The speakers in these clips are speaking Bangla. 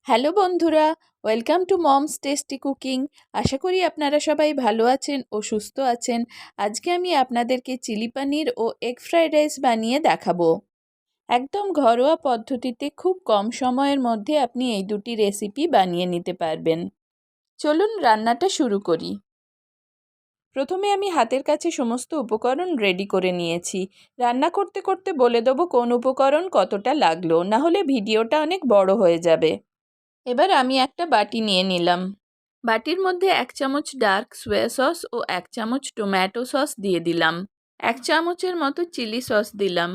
হ্যালো বন্ধুরা, welcome to Mom's Tasty Cooking. আশা করি আপনারা সবাই ভালো আছেন ও সুস্থ আছেন। আজকে আমি আপনাদেরকে চিলি পানির ও এগ ফ্রাইড রাইস বানিয়ে দেখাবো। একদম ঘরোয়া পদ্ধতিতে খুব কম সময়ের মধ্যে আপনি এই দুটি রেসিপি বানিয়ে নিতে পারবেন। চলুন রান্নাটা শুরু করি। প্রথমে আমি হাতের কাছে সমস্ত উপকরণ রেডি করে নিয়েছি। রান্না করতে করতে বলে দেবো কোন উপকরণ কতটা লাগলো, না হলে ভিডিওটা অনেক বড় হয়ে যাবে। এবার আমি একটা বাটি নিয়ে নিলাম। বাটির মধ্যে 1 চামচ ডার্ক সোয়া সস ও 1 চামচ টমেটো সস দিয়ে দিলাম। 1 চামচের মতো চিলি সস দিলাম।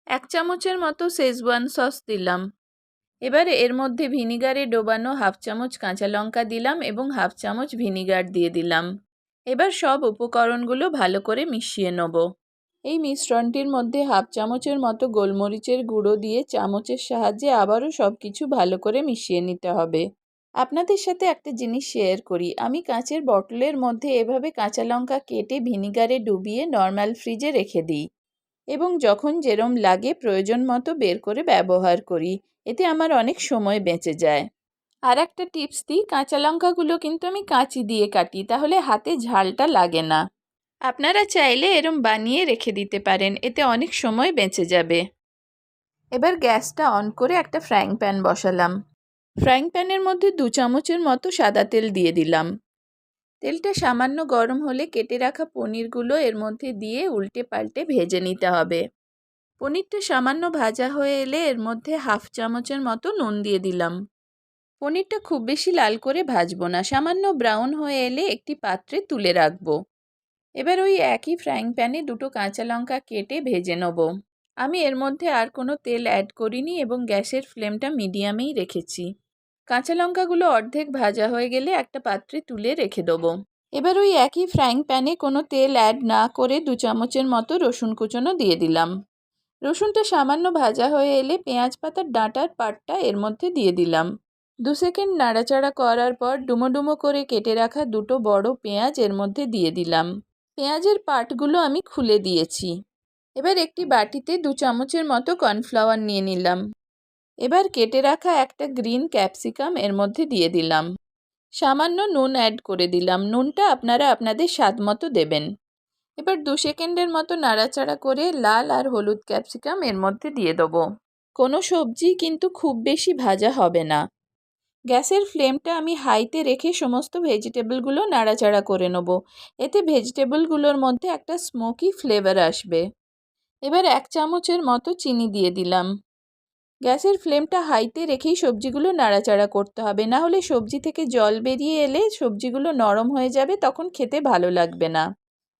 1 চামচের মতো শেজওয়ান সস দিলাম। এবার এর মধ্যে ভিনিগারে ডোবানো 1/2 চামচ কাঁচা লঙ্কা দিলাম এবং 1/2 চামচ ভিনিগার দিয়ে দিলাম। এবার সব উপকরণগুলো ভালো করে মিশিয়ে নেব। এই মিশ্রণটির মধ্যে 1/2 চামচের মতো গোলমরিচের গুঁড়ো দিয়ে চামচের সাহায্যে আবারও সব কিছু ভালো করে মিশিয়ে নিতে হবে। আপনাদের সাথে একটা জিনিস শেয়ার করি, আমি কাঁচের বটলের মধ্যে এভাবে কাঁচা লঙ্কা কেটে ভিনিগারে ডুবিয়ে নর্মাল ফ্রিজে রেখে দিই এবং যখন যেরম লাগে প্রয়োজন মতো বের করে ব্যবহার করি। এতে আমার অনেক সময় বেঁচে যায়। আর একটা টিপস দিই, কাঁচা লঙ্কাগুলো কিন্তু আমি কাঁচি দিয়ে কাটি, তাহলে হাতে ঝালটা লাগে না। আপনারা চাইলে এরম বানিয়ে রেখে দিতে পারেন, এতে অনেক সময় বেঁচে যাবে। এবার গ্যাসটা অন করে একটা ফ্রাইং প্যান বসালাম। ফ্রাইং প্যানের মধ্যে 2 চামচের মতো সাদা তেল দিয়ে দিলাম। তেলটা সামান্য গরম হলে কেটে রাখা পনিরগুলো এর মধ্যে দিয়ে উল্টে পাল্টে ভেজে নিতে হবে। পনিরটা সামান্য ভাজা হয়ে এলে এর মধ্যে 1/2 চামচের মতো নুন দিয়ে দিলাম। পনিরটা খুব বেশি লাল করে ভাজবো না, সামান্য ব্রাউন হয়ে এলে একটি পাত্রে তুলে রাখবো। এবার ওই একই ফ্রাইং প্যানে 2টো কাঁচা লঙ্কা কেটে ভেজে নেব। আমি এর মধ্যে আর কোনো তেল অ্যাড করিনি এবং গ্যাসের ফ্লেমটা মিডিয়ামেই রেখেছি। কাঁচা লঙ্কাগুলো অর্ধেক ভাজা হয়ে গেলে একটা পাত্রে তুলে রেখে দেবো। এবার ওই একই ফ্রাইং প্যানে কোনো তেল অ্যাড না করে 2 চামচের মতো রসুন কুচনো দিয়ে দিলাম। রসুনটা সামান্য ভাজা হয়ে এলে পেঁয়াজ পাতার ডাঁটার পাটটা এর মধ্যে দিয়ে দিলাম। 2 সেকেন্ড নাড়াচাড়া করার পর ডুমো ডুমো করে কেটে রাখা 2টো বড় পেঁয়াজ এর মধ্যে দিয়ে দিলাম। পেঁয়াজের পাটগুলো আমি খুলে দিয়েছি। এবার একটি বাটিতে 2 চামচের মতো কর্নফ্লাওয়ার নিয়ে নিলাম। এবার কেটে রাখা একটা গ্রিন ক্যাপসিকাম এর মধ্যে দিয়ে দিলাম। সামান্য নুন অ্যাড করে দিলাম। নুনটা আপনারা আপনাদের স্বাদ মতো দেবেন। এবার 2 সেকেন্ডের মতো নাড়াচাড়া করে লাল আর হলুদ ক্যাপসিকাম এর মধ্যে দিয়ে দেবো। কোনো সবজি কিন্তু খুব বেশি ভাজা হবে না। গ্যাসের ফ্লেমটা আমি হাইতে রেখে সমস্ত ভেজিটেবলগুলো নাড়াচাড়া করে নেব। এতে ভেজিটেবলগুলোর মধ্যে একটা স্মোকি ফ্লেভার আসবে। এবার 1 চামচের মতো চিনি দিয়ে দিলাম। গ্যাসের ফ্লেমটা হাইতে রেখেই সবজিগুলো নাড়াচাড়া করতে হবে, না হলে সবজি থেকে জল বেরিয়ে এলে সবজিগুলো নরম হয়ে যাবে, তখন খেতে ভালো লাগবে না।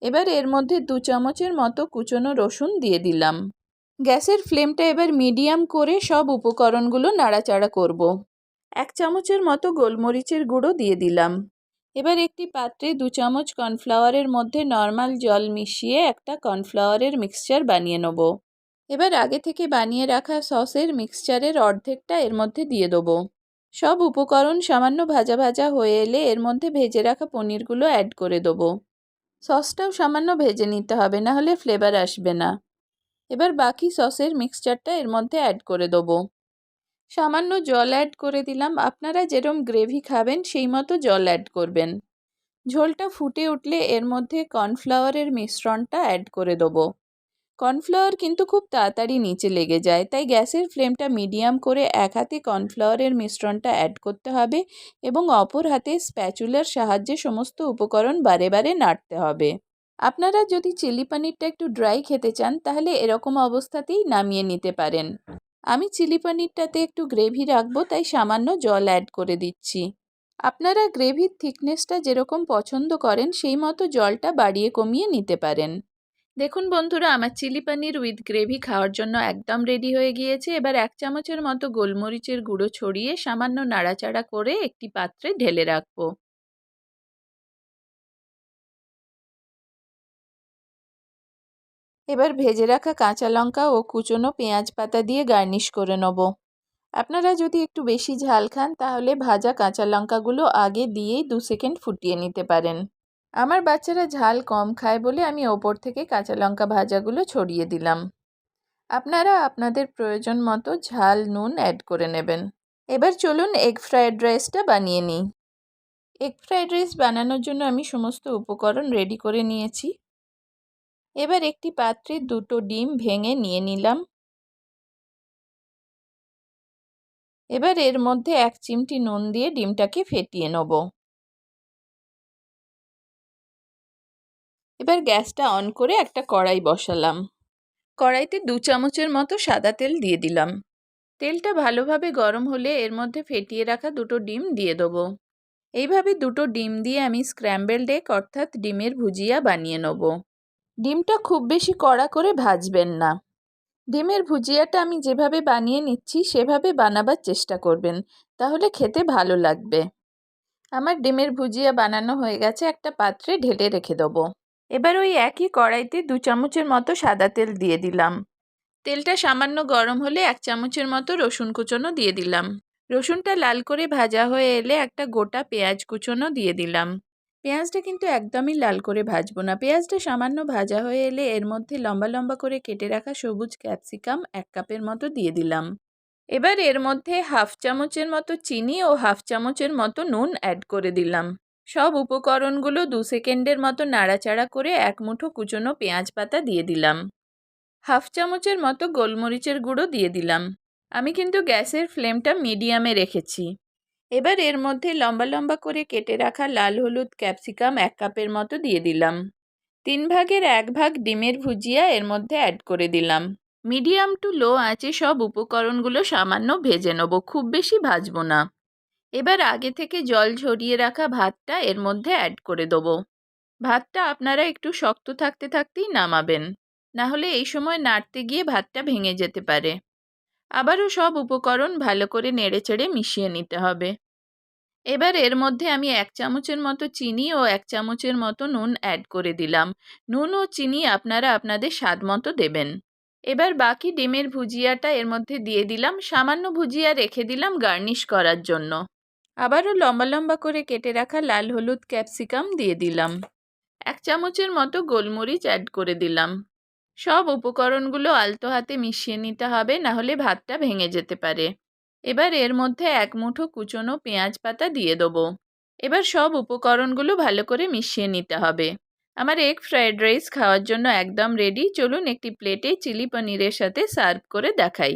এবার এর মধ্যে 2 চামচের মতো কুচনো রসুন দিয়ে দিলাম। গ্যাসের ফ্লেমটা এবার মিডিয়াম করে সব উপকরণগুলো নাড়াচাড়া করব। 1 চামচের মতো গোলমরিচের গুঁড়ো দিয়ে দিলাম। এবার একটি পাত্রে 2 চামচ কর্নফ্লাওয়ারের মধ্যে নর্মাল জল মিশিয়ে একটা কর্নফ্লাওয়ারের মিক্সচার বানিয়ে নেব। এবার আগে থেকে বানিয়ে রাখা সসের মিক্সচারের অর্ধেকটা এর মধ্যে দিয়ে দেবো। সব উপকরণ সামান্য ভাজা ভাজা হয়ে এলে এর মধ্যে ভেজে রাখা পনিরগুলো অ্যাড করে দেবো। সসটাও সামান্য ভেজে নিতে হবে, না হলে ফ্লেভার আসবে না। এবার বাকি সসের মিক্সচারটা এর মধ্যে অ্যাড করে দেবো। সামান্য জল অ্যাড করে দিলাম। আপনারা যেরকম গ্রেভি খাবেন সেই মতো জল অ্যাড করবেন। ঝোলটা ফুটে উঠলে এর মধ্যে কর্নফ্লাওয়ারের মিশ্রণটা অ্যাড করে দেবো। কর্নফ্লাওয়ার কিন্তু খুব তাড়াতাড়ি নিচে লেগে যায়, তাই গ্যাসের ফ্লেমটা মিডিয়াম করে এক হাতে কর্নফ্লাওয়ারের মিশ্রণটা অ্যাড করতে হবে এবং অপর হাতে স্প্যাচুলার সাহায্যে সমস্ত উপকরণ বারে বারে নাড়তে হবে। আপনারা যদি চিলি পানিরটা একটু ড্রাই খেতে চান তাহলে এরকম অবস্থাতেই নামিয়ে নিতে পারেন। আমি চিলি পানিরটাতে একটু গ্রেভি রাখবো, তাই সামান্য জল অ্যাড করে দিচ্ছি। আপনারা গ্রেভির থিকনেসটা যেরকম পছন্দ করেন সেই মতো জলটা বাড়িয়ে কমিয়ে নিতে পারেন। দেখুন বন্ধুরা, আমার চিলি পানির উইথ গ্রেভি খাওয়ার জন্য একদম রেডি হয়ে গিয়েছে। এবার 1 চামচের মতো গোলমরিচের গুঁড়ো ছড়িয়ে সামান্য নাড়াচাড়া করে একটি পাত্রে ঢেলে রাখবো। এবার ভেজে রাখা কাঁচা লঙ্কা ও কুচনো পেঁয়াজ পাতা দিয়ে গার্নিশ করে নেব। আপনারা যদি একটু বেশি ঝাল খান তাহলে ভাজা কাঁচা লঙ্কাগুলো আগে দিয়েই 2 সেকেন্ড ফুটিয়ে নিতে পারেন। আমার বাচ্চারা ঝাল কম খায় বলে আমি ওপর থেকে কাঁচা লঙ্কা ভাজাগুলো ছড়িয়ে দিলাম। আপনারা আপনাদের প্রয়োজন মতো ঝাল নুন অ্যাড করে নেবেন। এবার চলুন এগ ফ্রায়েড রাইসটা বানিয়ে নিই। এগ ফ্রায়েড রাইস বানানোর জন্য আমি সমস্ত উপকরণ রেডি করে নিয়েছি। এবার একটি পাত্রে 2টো ডিম ভেঙে নিয়ে নিলাম। এবার এর মধ্যে 1 চিমটি নুন দিয়ে ডিমটাকে ফেটিয়ে নেব। এবার গ্যাসটা অন করে একটা কড়াই বসালাম। কড়াইতে 2 চামচের মতো সাদা তেল দিয়ে দিলাম। তেলটা ভালোভাবে গরম হলে এর মধ্যে ফেটিয়ে রাখা 2টো ডিম দিয়ে দেবো। এইভাবে 2টো ডিম দিয়ে আমি স্ক্র্যাম্বলড এগ অর্থাৎ ডিমের ভুজিয়া বানিয়ে নেব। ডিমটা খুব বেশি কড়া করে ভাজবেন না। ডিমের ভুজিয়াটা আমি যেভাবে বানিয়ে নিচ্ছি সেভাবে বানাবার চেষ্টা করবেন, তাহলে খেতে ভালো লাগবে। আমার ডিমের ভুজিয়া বানানো হয়ে গেছে, একটা পাত্রে ঢেলে রেখে দেবো। এবার ওই একই কড়াইতে 2 চামচের মতো সাদা তেল দিয়ে দিলাম। তেলটা সামান্য গরম হলে 1 চামচের মতো রসুন কুচনো দিয়ে দিলাম। রসুনটা লাল করে ভাজা হয়ে এলে একটা গোটা পেঁয়াজ কুচনো দিয়ে দিলাম। পেঁয়াজটা কিন্তু একদমই লাল করে ভাজবো না। পেঁয়াজটা সামান্য ভাজা হয়ে এলে এর মধ্যে লম্বা লম্বা করে কেটে রাখা সবুজ ক্যাপসিকাম 1 কাপের মতো দিয়ে দিলাম। এবার এর মধ্যে 1/2 চামচের মতো চিনি ও 1/2 চামচের মতো নুন অ্যাড করে দিলাম। সব উপকরণগুলো 2 সেকেন্ডের মতো নাড়াচাড়া করে 1 মুঠো কুচনো পেঁয়াজ পাতা দিয়ে দিলাম। 1/2 চামচের মতো গোলমরিচের গুঁড়ো দিয়ে দিলাম। আমি কিন্তু গ্যাসের ফ্লেমটা মিডিয়ামে রেখেছি। এবার এর মধ্যে লম্বা লম্বা করে কেটে রাখা লাল হলুদ ক্যাপসিকাম 1 কাপের মতো দিয়ে দিলাম। 3 ভাগের 1 ভাগ ডিমের ভুজিয়া এর মধ্যে অ্যাড করে দিলাম। মিডিয়াম টু লো আঁচে সব উপকরণগুলো সামান্য ভেজে নেব, খুব বেশি ভাজবো না। এবার আগে থেকে জল ঝরিয়ে রাখা ভাতটা এর মধ্যে অ্যাড করে দেবো। ভাতটা আপনারা একটু শক্ত থাকতে থাকতেই নামাবেন, না হলে এই সময় নাড়তে গিয়ে ভাতটা ভেঙে যেতে পারে। আবারও সব উপকরণ ভালো করে নেড়েচেড়ে মিশিয়ে নিতে হবে। এবার এর মধ্যে আমি 1 চামচের মতো চিনি ও 1 চামচের মতো নুন অ্যাড করে দিলাম। নুন ও চিনি আপনারা আপনাদের স্বাদ মতো দেবেন। এবার বাকি ডিমের ভুজিয়াটা এর মধ্যে দিয়ে দিলাম। সামান্য ভুজিয়া রেখে দিলাম গার্নিশ করার জন্য। আবারও লম্বা লম্বা করে কেটে রাখা লাল হলুদ ক্যাপসিকাম দিয়ে দিলাম। 1 চামচের মতো গোলমরিচ অ্যাড করে দিলাম। সব উপকরণগুলো আলতো হাতে মিশিয়ে নিতে হবে, না হলে ভাতটা ভেঙে যেতে পারে। এবার এর মধ্যে 1 মুঠো কুচনো পেঁয়াজ পাতা দিয়ে দেবো। এবার সব উপকরণগুলো ভালো করে মিশিয়ে নিতে হবে। আমার এগ ফ্রায়েড রাইস খাওয়ার জন্য একদম রেডি। চলুন একটি প্লেটে চিলি পনিরের সাথে সার্ভ করে দেখাই।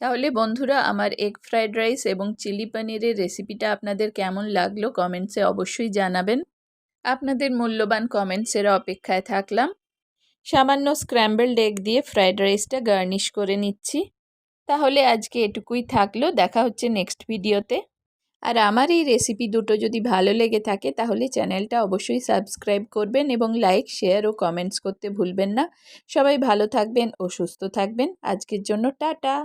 তাহলে বন্ধুরা, আমার এগ ফ্রায়েড রাইস এবং চিলি পনিরের রেসিপিটা আপনাদের কেমন লাগলো কমেন্টসে অবশ্যই জানাবেন। আপনাদের মূল্যবান কমেন্টসের অপেক্ষায় থাকলাম। সামান্য স্ক্র্যাম্বলড এগ দিয়ে ফ্রায়েড রাইসটা গার্নিশ করে নিচ্ছি। তাহলে আজকে এটুকুই থাকলো, দেখা হচ্ছে নেক্সট ভিডিওতে। আর আমার এই রেসিপি দুটো যদি ভালো লেগে থাকে তাহলে চ্যানেলটা অবশ্যই সাবস্ক্রাইব করবেন এবং লাইক, শেয়ার ও কমেন্টস করতে ভুলবেন না। সবাই ভালো থাকবেন ও সুস্থ থাকবেন। আজকের জন্য টাটা।